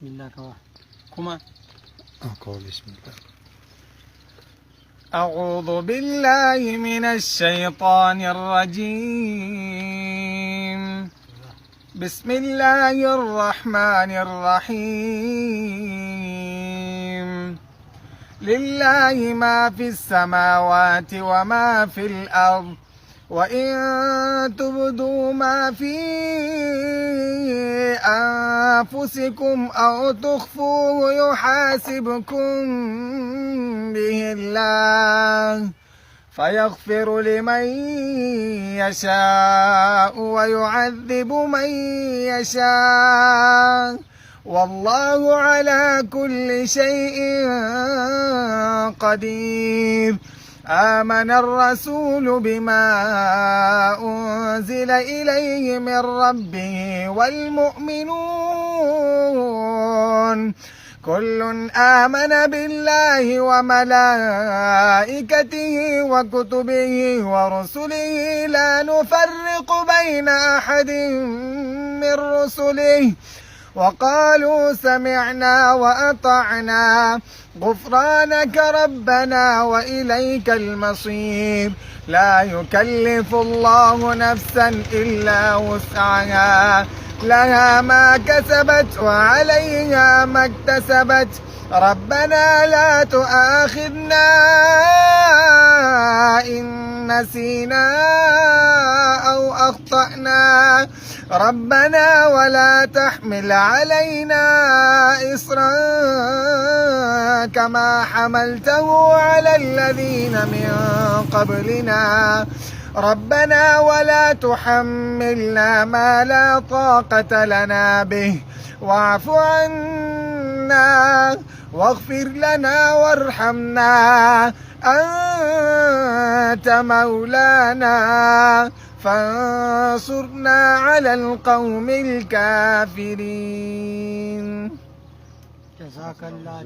بسم الله كما أقول بسم الله. أعوذ بالله من الشيطان الرجيم. بسم الله الرحمن الرحيم. لله ما في السماوات وما في الأرض، وإن تبدوا ما في أنفسكم أو تخفوه يحاسبكم به الله، فيغفر لمن يشاء ويعذب من يشاء، والله على كل شيء قدير. آمن الرسول بما أنزل إليه من ربه والمؤمنون كل آمن بالله وملائكته وكتبه ورسله لا نفرق بين أحد من رسله، وقالوا سمعنا وأطعنا غفرانك ربنا وإليك المصير. لا يكلف الله نفسا إلا وسعها، لها ما كسبت وعليها ما اكتسبت. ربنا لا تؤاخذنا إن نسينا أو أخطأنا، ربنا ولا تحمل علينا إصرا كما حملته على الذين من قبلنا، ربنا ولا تحملنا ما لا طاقة لنا به، واعف عنا واغفر لنا وارحمنا، أنت مولانا فانصرنا على القوم الكافرين. جزاك الله.